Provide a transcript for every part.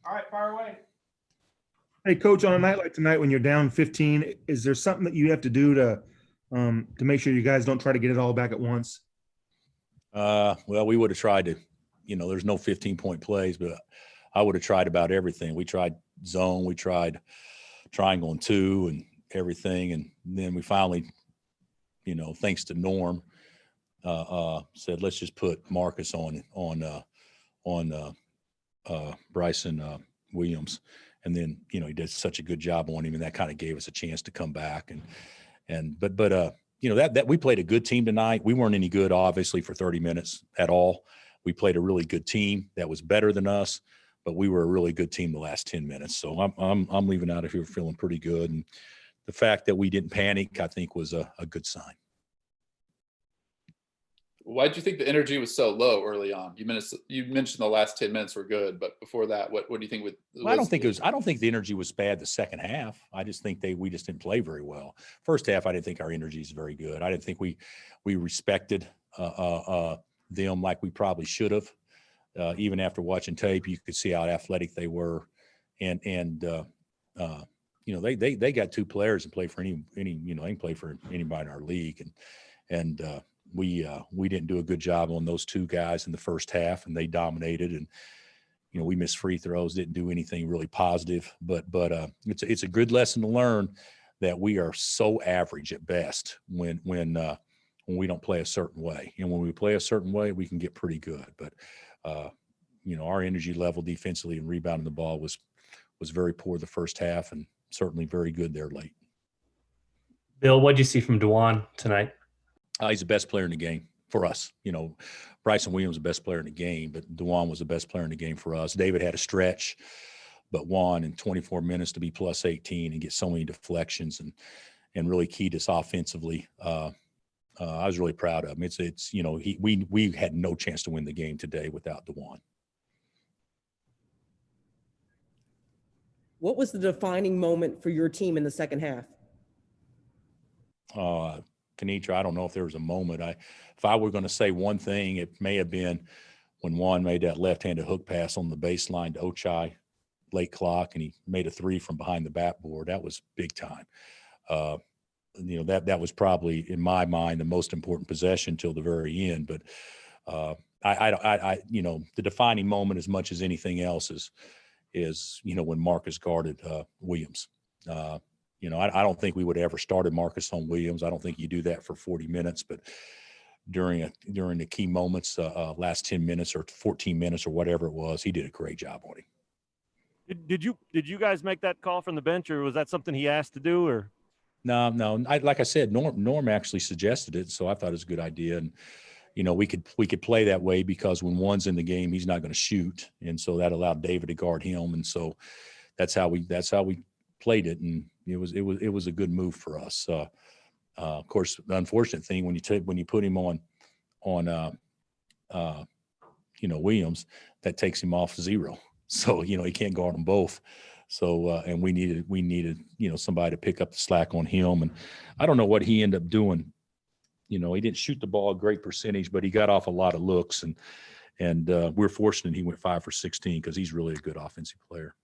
All right, fire away. Hey, Coach, on a night like tonight when you're down 15, is there something that you have to do to make sure you guys don't try to get it all back at once? Well, we would have tried to, there's no 15-point plays, but I would have tried about everything. We tried zone, we tried triangle and two and everything. And then we finally, thanks to Norm, said, let's just put Marcus on Bryson Williams. And then, he did such a good job on him, and that kind of gave us a chance to come back. But that we played a good team tonight. We weren't any good, obviously, for 30 minutes at all. We played a really good team that was better than us, but we were a really good team the last 10 minutes. So I'm leaving out of here feeling pretty good. And the fact that we didn't panic, I think, was a good sign. Why did you think the energy was so low early on? You mentioned the last 10 minutes were good, but before that, what do you think? I don't think the energy was bad the second half. I just think we just didn't play very well. First half, I didn't think our energy is very good. I didn't think we respected them like we probably should have. Even after watching tape, you could see how athletic they were, and they got two players and play for any they can play for anybody in our league, and we didn't do a good job on those two guys in the first half, and they dominated. And we missed free throws, didn't do anything really positive. But it's a good lesson to learn that we are so average at best when we don't play a certain way. And when we play a certain way, we can get pretty good. But our energy level defensively and rebounding the ball was very poor the first half, and certainly very good there late. Bill, what did you see from DeJuan tonight? He's the best player in the game for us. Bryson Williams the best player in the game, but DeJuan was the best player in the game for us. David had a stretch, but Juan in 24 minutes to be plus 18 and get so many deflections and really keyed us offensively. I was really proud of him. We had no chance to win the game today without DeJuan. What was the defining moment for your team in the second half? Kenitra, I don't know if there was a moment. If I were going to say one thing, it may have been when Juan made that left-handed hook pass on the baseline to Ochai, late clock, and he made a three from behind the backboard. That was big time. That was probably, in my mind, the most important possession till the very end. But the defining moment, as much as anything else, is when Marcus guarded Williams. I don't think we would have ever started Marcus on Williams. I don't think you do that for 40 minutes, but during the key moments, last 10 minutes or 14 minutes or whatever it was, he did a great job on him. Did you guys make that call from the bench, or was that something he asked to do? Or no, like I said, Norm actually suggested it, so I thought it was a good idea. And we could play that way because when one's in the game, he's not going to shoot, and so that allowed David to guard him, and so that's how we played it, and it was a good move for us. Of course, the unfortunate thing when you put him on Williams, that takes him off zero, so he can't guard them both. So and we needed somebody to pick up the slack on him, and I don't know what he ended up doing. He didn't shoot the ball a great percentage, but he got off a lot of looks, and we're fortunate he went 5 for 16 because he's really a good offensive player.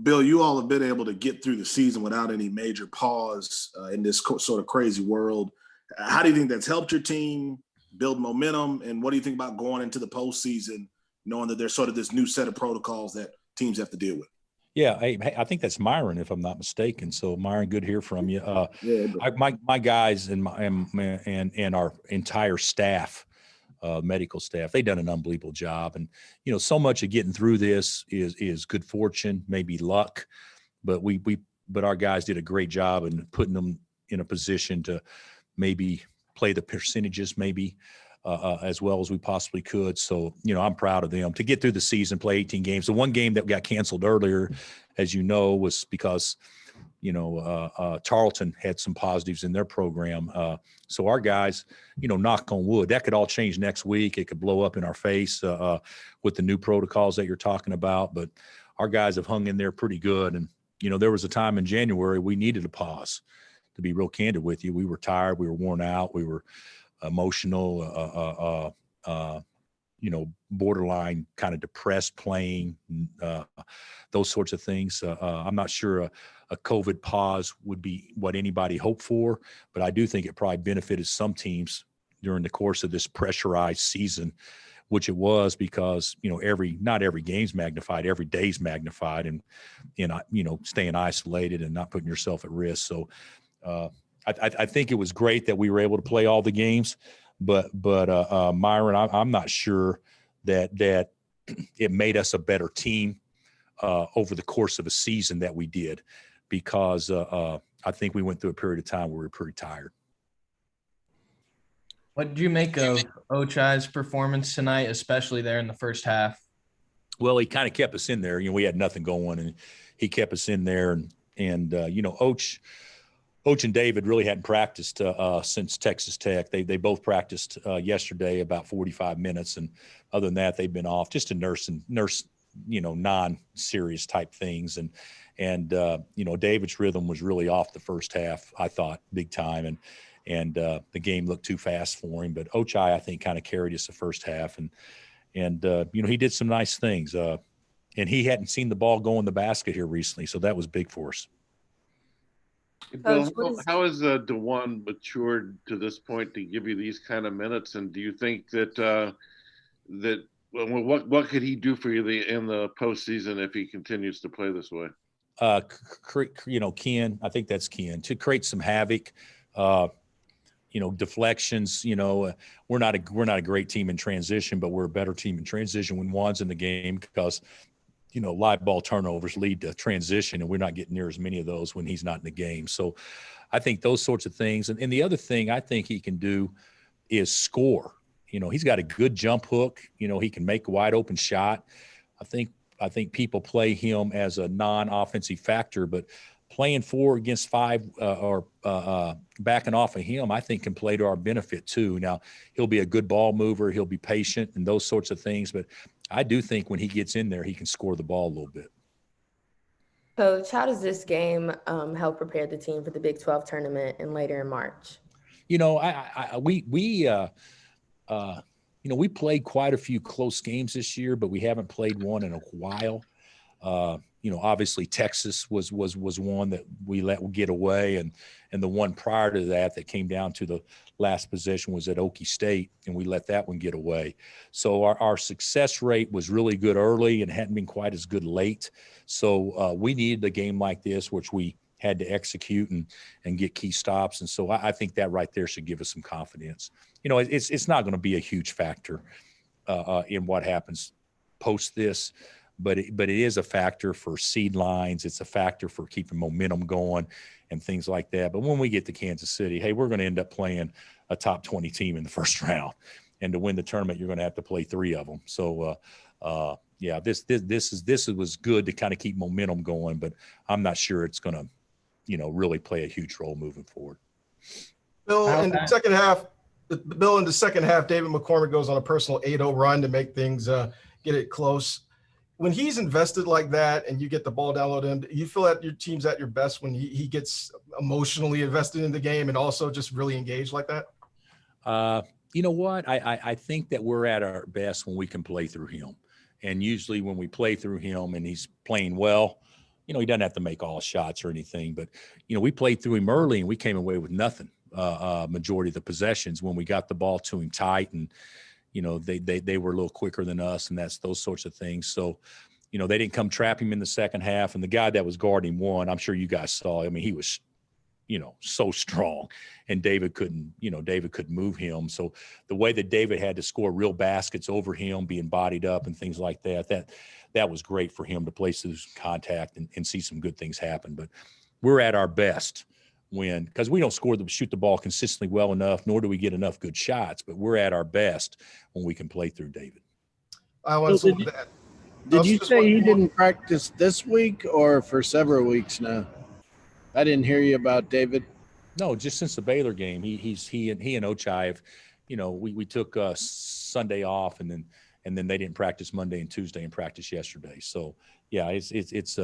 Bill, you all have been able to get through the season without any major pause in this sort of crazy world. How do you think that's helped your team build momentum? And what do you think about going into the postseason, knowing that there's sort of this new set of protocols that teams have to deal with? Yeah, I think that's Myron, if I'm not mistaken. So Myron, good to hear from you. My guys and our entire staff, medical staff, they've done an unbelievable job. And so much of getting through this is good fortune, maybe luck, but our guys did a great job in putting them in a position to maybe play the percentages as well as we possibly could. So, I'm proud of them to get through the season, play 18 games. The one game that got canceled earlier, as you know, was because, Tarleton had some positives in their program. So our guys, knock on wood, that could all change next week. It could blow up in our face with the new protocols that you're talking about. But our guys have hung in there pretty good. And, there was a time in January we needed a pause, to be real candid with you. We were tired. We were worn out. We were emotional. borderline kind of depressed playing, those sorts of things. I'm not sure a COVID pause would be what anybody hoped for, but I do think it probably benefited some teams during the course of this pressurized season, which it was, because, not every game's magnified, every day's magnified, and staying isolated and not putting yourself at risk. So I think it was great that we were able to play all the games, but Myron, I'm not sure that it made us a better team over the course of a season that we did, because I think we went through a period of time where we were pretty tired. What did you make of Ochai's performance tonight, especially there in the first half? Well, he kind of kept us in there. We had nothing going, and he kept us in there. And Och and David really hadn't practiced since Texas Tech. They both practiced yesterday about 45 minutes, and other than that, they've been off just to nurse non-serious type things. And David's rhythm was really off the first half, I thought, big time, and the game looked too fast for him. But Ochai, I think, kind of carried us the first half, and he did some nice things. And he hadn't seen the ball go in the basket here recently, so that was big for us. Bill, how has DeJuan matured to this point to give you these kind of minutes? And do you think that what could he do for you in the postseason if he continues to play this way? Ken, I think that's Ken, to create some havoc. Deflections. We're not a great team in transition, but we're a better team in transition when Juan's in the game, because live ball turnovers lead to transition, and we're not getting near as many of those when he's not in the game. So I think those sorts of things. And the other thing I think he can do is score. He's got a good jump hook. He can make a wide open shot. I think people play him as a non-offensive factor, but playing 4 against 5 or backing off of him, I think, can play to our benefit too. Now, he'll be a good ball mover. He'll be patient and those sorts of things. But I do think when he gets in there, he can score the ball a little bit. Coach, how does this game help prepare the team for the Big 12 tournament and later in March? We played quite a few close games this year, but we haven't played one in a while. Obviously Texas was one that we let get away, and the one prior to that came down to the last possession was at Okie State, and we let that one get away. So our success rate was really good early and hadn't been quite as good late. So we needed a game like this, which we had to execute and get key stops. And so I think that right there should give us some confidence. It's not going to be a huge factor in what happens post this, but it is a factor for seed lines. It's a factor for keeping momentum going and things like that. But when we get to Kansas City, hey, we're going to end up playing a top 20 team in the first round, and to win the tournament, you're going to have to play 3 of them. So, this was good to kind of keep momentum going, but I'm not sure it's going to, really play a huge role moving forward. Bill, in the second half, David McCormick goes on a personal 8-0 run to make things get it close. When he's invested like that and you get the ball downloaded him, do you feel that your team's at your best when he gets emotionally invested in the game and also just really engaged like that? You know what? I think that we're at our best when we can play through him. And usually when we play through him and he's playing well, he doesn't have to make all shots or anything, but, we played through him early and we came away with nothing, majority of the possessions when we got the ball to him tight, and, they were a little quicker than us, and that's those sorts of things. So, they didn't come trap him in the second half, and the guy that was guarding him won. I'm sure you guys saw. I mean, he was, so strong, and David couldn't move him. So the way that David had to score real baskets over him, being bodied up and things like that was great for him to place those contact and see some good things happen. But we're at our best because we don't shoot the ball consistently well enough, nor do we get enough good shots, but we're at our best when we can play through David. I want to say that. Did you say he didn't practice this week or for several weeks now? I didn't hear you about David. No, just since the Baylor game, he and Ochai have, we took Sunday off, and then they didn't practice Monday and Tuesday and practice yesterday. So yeah, it's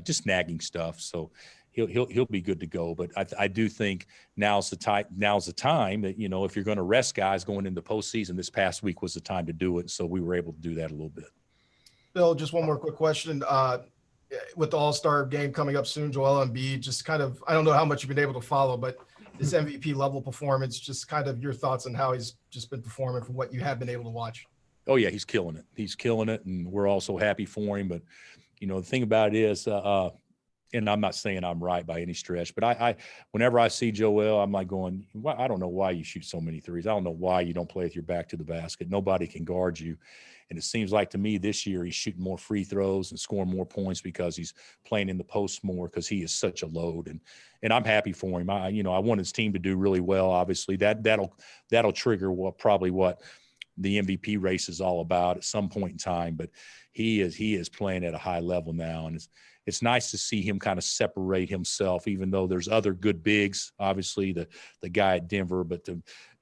just nagging stuff. So he'll be good to go. But I do think now's the time that, you know, if you're going to rest guys going into postseason, this past week was the time to do it. So we were able to do that a little bit. Bill, just one more quick question. With the All-Star game coming up soon, Joel Embiid, just kind of, I don't know how much you've been able to follow, but this MVP level performance, just kind of your thoughts on how he's just been performing from what you have been able to watch. Oh yeah, he's killing it. He's killing it, and we're also happy for him. But you know, the thing about it is, and I'm not saying I'm right by any stretch, but I whenever I see Joel, I'm like going, well, I don't know why you shoot so many threes. I don't know why you don't play with your back to the basket. Nobody can guard you. And it seems like to me this year he's shooting more free throws and scoring more points because he's playing in the post more, because he is such a load. And I'm happy for him. I want his team to do really well. Obviously, that'll trigger what the MVP race is all about at some point in time. But he is playing at a high level now, and it's nice to see him kind of separate himself, even though there's other good bigs, obviously the guy at Denver,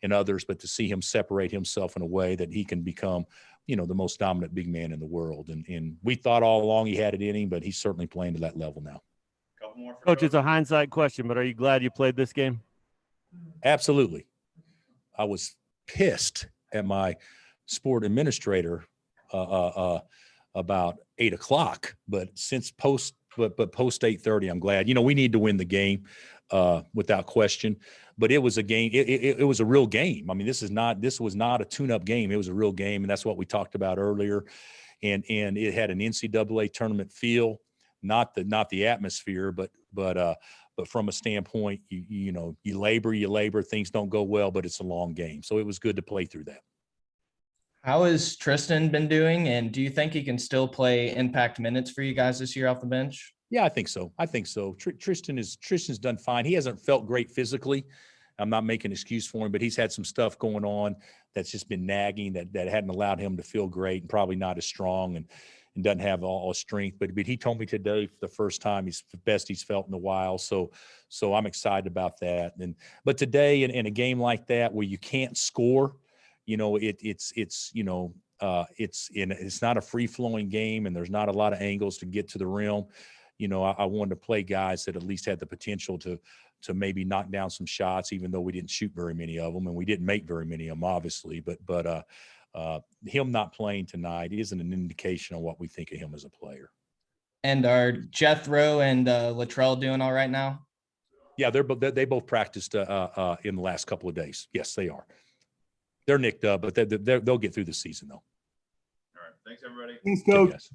and others, but to see him separate himself in a way that he can become, you know, the most dominant big man in the world. And we thought all along he had it in him, but he's certainly playing to that level now. Coach, it's a hindsight question, but are you glad you played this game? Absolutely. I was pissed at my sport administrator about 8 o'clock, but since post 8:30, I'm glad. You know, we need to win the game without question. But it was a game. It was a real game. I mean, this was not a tune-up game. It was a real game, and that's what we talked about earlier. And it had an NCAA tournament feel, not the atmosphere, but from a standpoint, you labor, things don't go well, but it's a long game. So it was good to play through that. How has Tristan been doing? And do you think he can still play impact minutes for you guys this year off the bench? Yeah, I think so. Tristan's done fine. He hasn't felt great physically. I'm not making an excuse for him, but he's had some stuff going on that's just been nagging that hadn't allowed him to feel great, and probably not as strong and doesn't have all strength. But he told me today for the first time he's the best he's felt in a while. So I'm excited about that. But today in a game like that where you can't score, you know, it's not a free flowing game, and there's not a lot of angles to get to the rim. You know, I wanted to play guys that at least had the potential to maybe knock down some shots, even though we didn't shoot very many of them, and we didn't make very many of them, obviously. But him not playing tonight isn't an indication of what we think of him as a player. And are Jethro and Latrell doing all right now? Yeah, they both practiced in the last couple of days. Yes, they are. They're nicked up, but they'll get through the season though. All right. Thanks, everybody. Thanks, Coach. Yes.